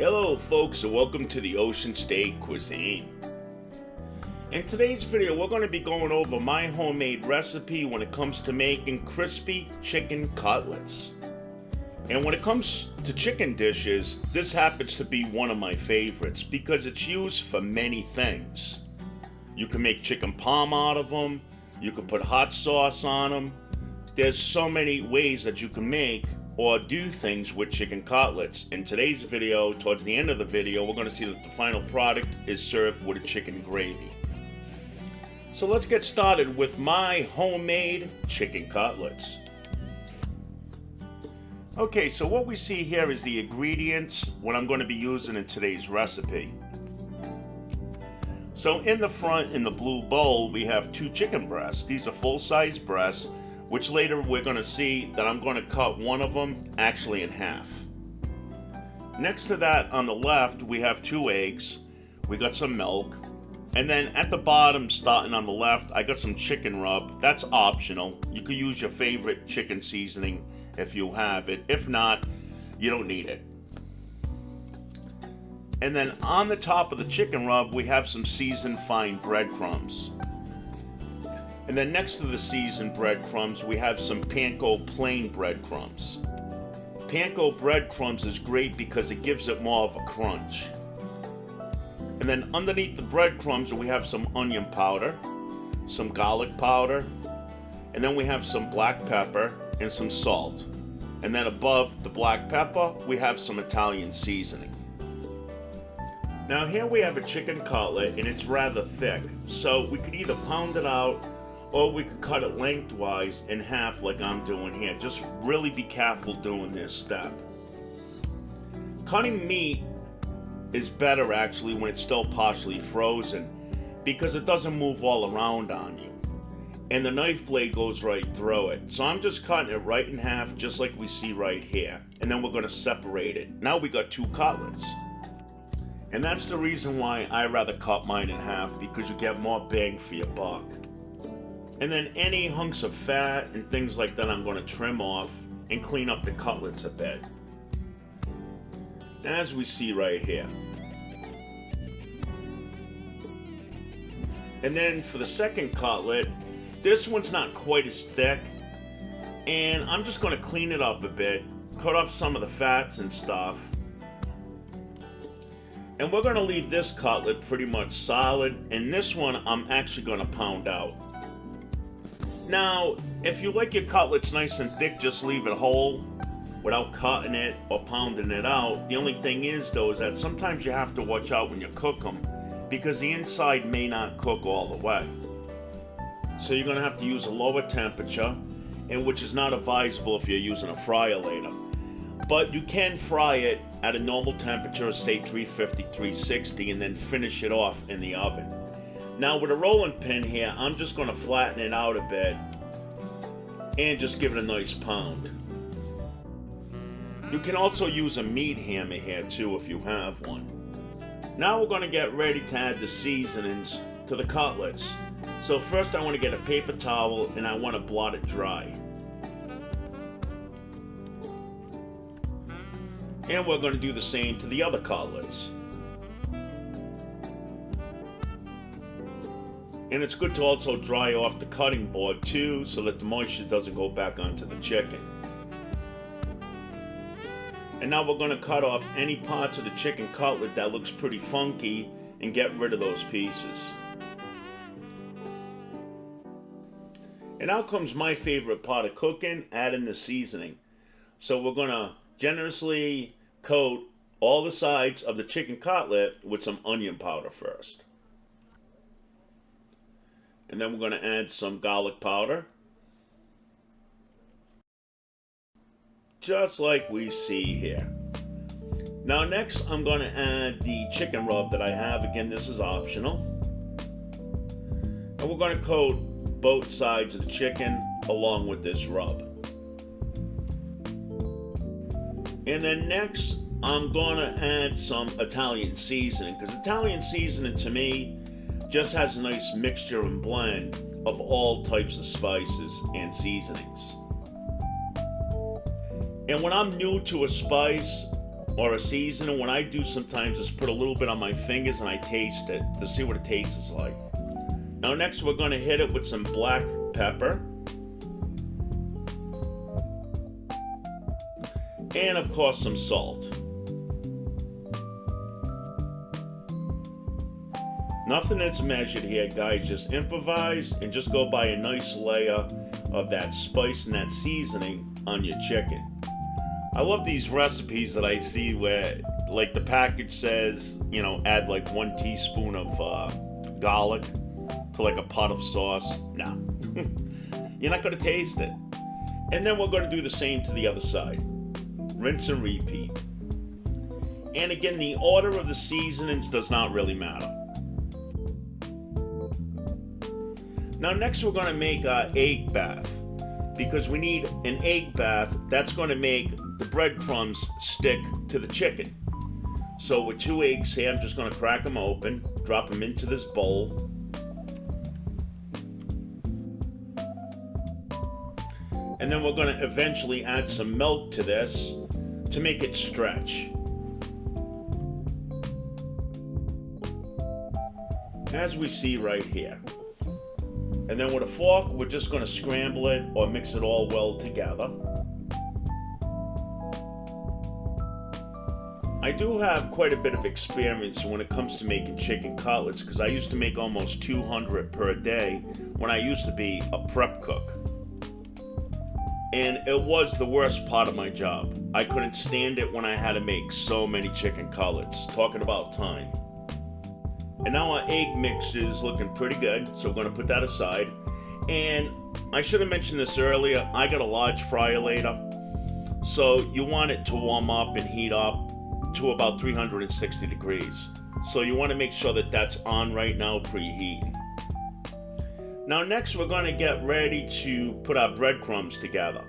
Hello folks, and welcome to the OceanState Cuisine. In today's video, we're going to be going over my homemade recipe when it comes to making crispy chicken cutlets. And when it comes to chicken dishes, this happens to be one of my favorites because it's used for many things. You can make chicken parm out of them, you can put hot sauce on them. There's so many ways that you can make or do things with chicken cutlets. In today's video, towards the end of the video, we're going to see that the final product is served with a chicken gravy. So let's get started with my homemade chicken cutlets. Okay, so what we see here is the ingredients, what I'm going to be using in today's recipe. So in the front, in the blue bowl, we have 2 chicken breasts. These are full-size breasts, which later we're going to see that I'm going to cut one of them actually in half. Next to that on the left we have 2 eggs, we got some milk, and then at the bottom starting on the left I got some chicken rub. That's optional. You could use your favorite chicken seasoning if you have it. If not, you don't need it. And then on the top of the chicken rub we have some seasoned fine breadcrumbs. And then next to the seasoned breadcrumbs, we have some panko plain breadcrumbs. Panko breadcrumbs is great because it gives it more of a crunch. And then underneath the breadcrumbs, we have some onion powder, some garlic powder, and then we have some black pepper and some salt. And then above the black pepper, we have some Italian seasoning. Now here we have a chicken cutlet, and it's rather thick, so we could either pound it out or we could cut it lengthwise in half like I'm doing here. Just really be careful doing this step. Cutting meat is better actually when it's still partially frozen because it doesn't move all around on you. And the knife blade goes right through it. So I'm just cutting it right in half just like we see right here. And then we're going to separate it. Now we got 2 cutlets. And that's the reason why I rather cut mine in half, because you get more bang for your buck. And then any hunks of fat and things like that I'm going to trim off and clean up the cutlets a bit. As we see right here. And then for the second cutlet, this one's not quite as thick. And I'm just going to clean it up a bit, cut off some of the fats and stuff. And we're going to leave this cutlet pretty much solid. And this one I'm actually going to pound out. Now, if you like your cutlets nice and thick, just leave it whole without cutting it or pounding it out. The only thing is, though, is that sometimes you have to watch out when you cook them because the inside may not cook all the way. So you're going to have to use a lower temperature, and which is not advisable if you're using a fryer later. But you can fry it at a normal temperature, say 350, 360, and then finish it off in the oven. Now with a rolling pin here, I'm just going to flatten it out a bit and just give it a nice pound. You can also use a meat hammer here too if you have one. Now we're going to get ready to add the seasonings to the cutlets. So first I want to get a paper towel and I want to blot it dry. And we're going to do the same to the other cutlets. And it's good to also dry off the cutting board too, so that the moisture doesn't go back onto the chicken. And now we're going to cut off any parts of the chicken cutlet that looks pretty funky and get rid of those pieces. And now comes my favorite part of cooking, adding the seasoning. So we're going to generously coat all the sides of the chicken cutlet with some onion powder first. And then we're going to add some garlic powder. Just like we see here. Now next I'm going to add the chicken rub that I have. Again, this is optional. And we're going to coat both sides of the chicken along with this rub. And then next I'm going to add some Italian seasoning, because Italian seasoning to me just has a nice mixture and blend of all types of spices and seasonings. And when I'm new to a spice, or a seasoning, what I do sometimes is put a little bit on my fingers and I taste it to see what it tastes like. Now next we're going to hit it with some black pepper. And of course some salt. Nothing is measured here, guys. Just improvise and just go by a nice layer of that spice and that seasoning on your chicken. I love these recipes that I see where, like, the package says, you know, add like 1 teaspoon of garlic to like a pot of sauce. No, you're not going to taste it. And then we're going to do the same to the other side. Rinse and repeat. And again, the order of the seasonings does not really matter. Now next we're going to make our egg bath, because we need an egg bath that's going to make the breadcrumbs stick to the chicken. So with 2 eggs here, I'm just going to crack them open, drop them into this bowl. And then we're going to eventually add some milk to this to make it stretch. As we see right here. And then with a fork, we're just going to scramble it or mix it all well together. I do have quite a bit of experience when it comes to making chicken cutlets, because I used to make almost 200 per day when I used to be a prep cook. And it was the worst part of my job. I couldn't stand it when I had to make so many chicken cutlets. Talking about time. And now our egg mixture is looking pretty good, so we're going to put that aside. And I should have mentioned this earlier, I got a large fryer later. So you want it to warm up and heat up to about 360 degrees. So you want to make sure that that's on right now, preheating. Now next we're going to get ready to put our breadcrumbs together.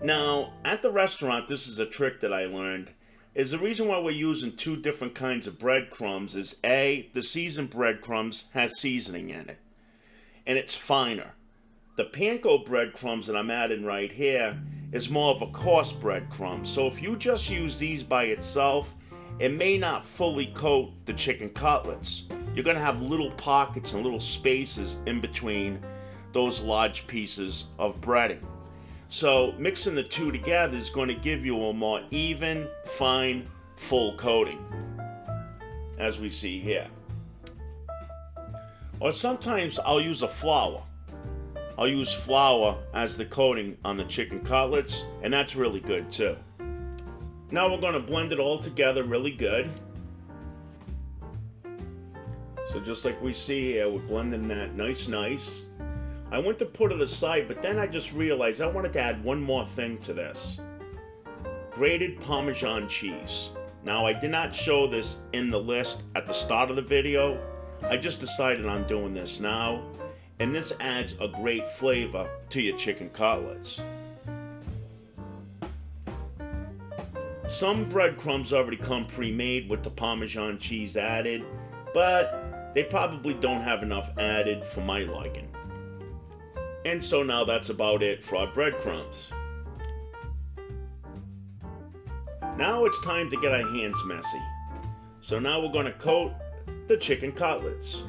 Now at the restaurant, this is a trick that I learned, is the reason why we're using 2 different kinds of breadcrumbs is A, the seasoned breadcrumbs has seasoning in it, and it's finer. The panko breadcrumbs that I'm adding right here is more of a coarse breadcrumb. So if you just use these by itself, it may not fully coat the chicken cutlets. You're going to have little pockets and little spaces in between those large pieces of breading. So mixing the 2 together is going to give you a more even, fine, full coating, as we see here. Or sometimes I'll use a flour. I'll use flour as the coating on the chicken cutlets, and that's really good too. Now we're going to blend it all together really good. So just like we see here, we're blending that nice. I went to put it aside, but then I just realized I wanted to add one more thing to this. Grated Parmesan cheese. Now I did not show this in the list at the start of the video. I just decided on doing this now. And this adds a great flavor to your chicken cutlets. Some breadcrumbs already come pre-made with the Parmesan cheese added, but they probably don't have enough added for my liking. And so now that's about it for our breadcrumbs. Now it's time to get our hands messy. So now we're going to coat the chicken cutlets.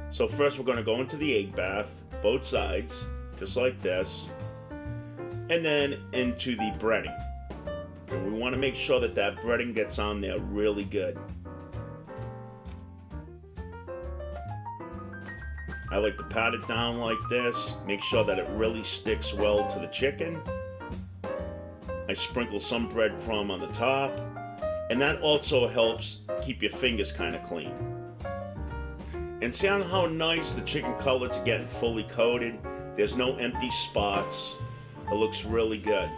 So first we're going to go into the egg bath, both sides, just like this. And then into the breading. And we want to make sure that that breading gets on there really good. I like to pat it down like this, make sure that it really sticks well to the chicken. I sprinkle some breadcrumb on the top, and that also helps keep your fingers kind of clean. And see how nice the chicken cutlets are getting fully coated? There's no empty spots. It looks really good.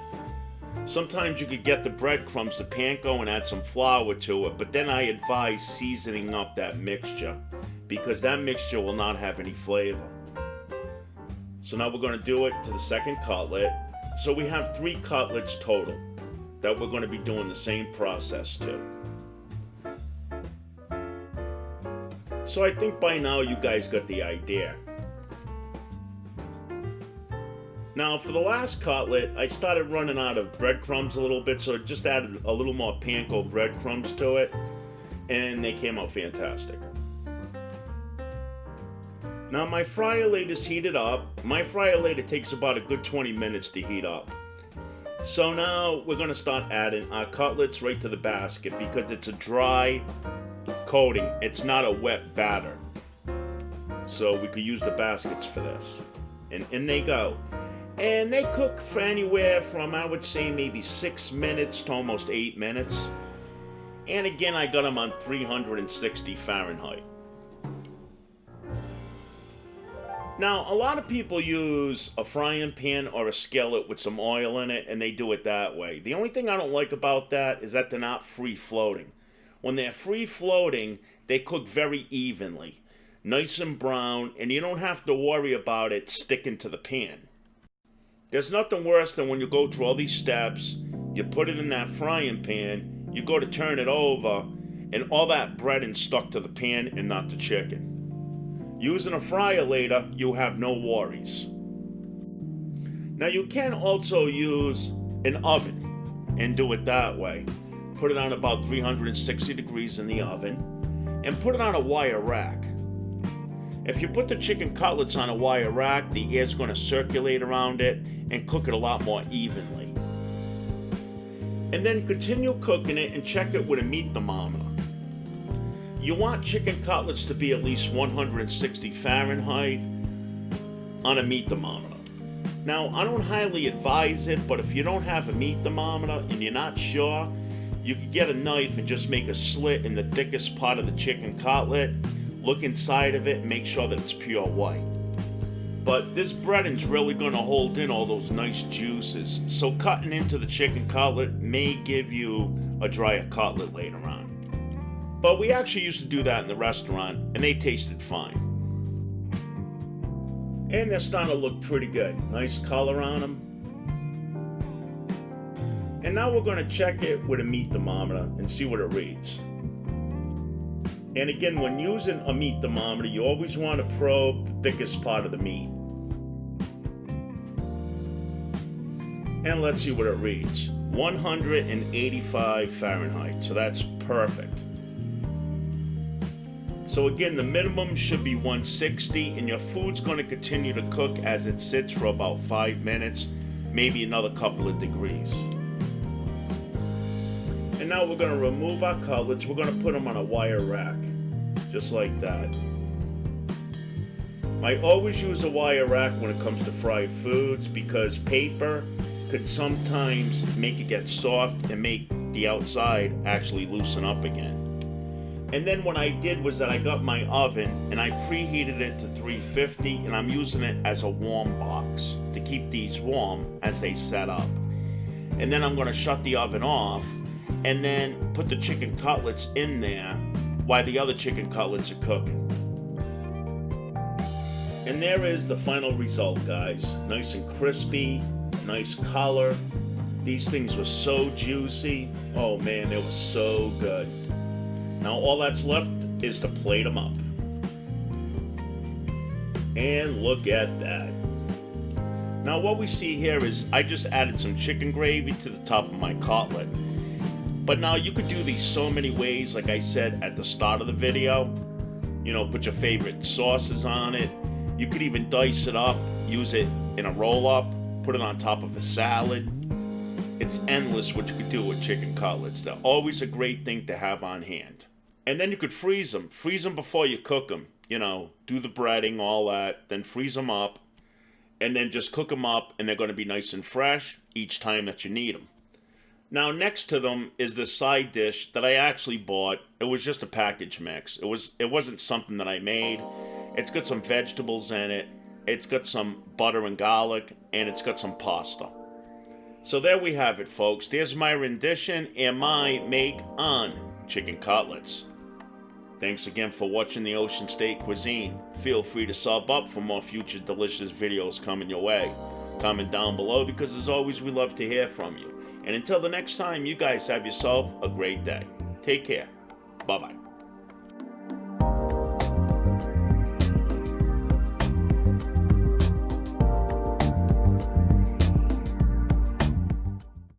Sometimes you could get the breadcrumbs, the panko, and add some flour to it, but then I advise seasoning up that mixture, because that mixture will not have any flavor. So now we're going to do it to the second cutlet. So we have 3 cutlets total that we're going to be doing the same process to. So I think by now you guys got the idea. Now for the last cutlet, I started running out of breadcrumbs a little bit, so I just added a little more panko breadcrumbs to it, and they came out fantastic. Now my fryer lid is heated up. My fryer lid, it takes about a good 20 minutes to heat up. So now we're going to start adding our cutlets right to the basket because it's a dry coating. It's not a wet batter. So we could use the baskets for this. And in they go. And they cook for anywhere from, I would say, maybe 6 minutes to almost 8 minutes. And again, I got them on 360 Fahrenheit. Now, a lot of people use a frying pan or a skillet with some oil in it, and they do it that way. The only thing I don't like about that is that they're not free-floating. When they're free-floating, they cook very evenly, nice and brown, and you don't have to worry about it sticking to the pan. There's nothing worse than when you go through all these steps, you put it in that frying pan, you go to turn it over, and all that breading stuck to the pan and not the chicken. Using a fryer later, you have no worries. Now you can also use an oven and do it that way. Put it on about 360 degrees in the oven and put it on a wire rack. If you put the chicken cutlets on a wire rack, the air's going to circulate around it and cook it a lot more evenly. And then continue cooking it and check it with a meat thermometer. You want chicken cutlets to be at least 160 Fahrenheit on a meat thermometer. Now, I don't highly advise it, but if you don't have a meat thermometer and you're not sure, you could get a knife and just make a slit in the thickest part of the chicken cutlet, look inside of it, and make sure that it's pure white. But this breading's really going to hold in all those nice juices, so cutting into the chicken cutlet may give you a drier cutlet later on. But we actually used to do that in the restaurant, and they tasted fine. And they're starting to look pretty good. Nice color on them. And now we're going to check it with a meat thermometer and see what it reads. And again, when using a meat thermometer, you always want to probe the thickest part of the meat. And let's see what it reads. 185 Fahrenheit, so that's perfect. So again, the minimum should be 160, and your food's going to continue to cook as it sits for about 5 minutes, maybe another couple of degrees. And now we're going to remove our cutlets. We're going to put them on a wire rack, just like that. I always use a wire rack when it comes to fried foods because paper could sometimes make it get soft and make the outside actually loosen up again. And then what I did was that I got my oven and I preheated it to 350, and I'm using it as a warm box to keep these warm as they set up. And then I'm going to shut the oven off and then put the chicken cutlets in there while the other chicken cutlets are cooking. And there is the final result, guys. Nice and crispy, nice color. These things were so juicy. Oh man, they were so good. Now all that's left is to plate them up. And look at that. Now what we see here is I just added some chicken gravy to the top of my cutlet. But now you could do these so many ways, like I said at the start of the video. You know, put your favorite sauces on it. You could even dice it up, use it in a roll-up, put it on top of a salad. It's endless what you could do with chicken cutlets. They're always a great thing to have on hand. And then you could freeze them. Freeze them before you cook them. You know, do the breading, all that. Then freeze them up. And then just cook them up, and they're going to be nice and fresh each time that you need them. Now, next to them is this side dish that I actually bought. It was just a package mix. It wasn't something that I made. It's got some vegetables in it. It's got some butter and garlic, and it's got some pasta. So there we have it, folks. There's my rendition and my make on chicken cutlets. Thanks again for watching the OceanState Cuisine. Feel free to sub up for more future delicious videos coming your way. Comment down below because as always we love to hear from you. And until the next time, you guys have yourself a great day. Take care. Bye-bye.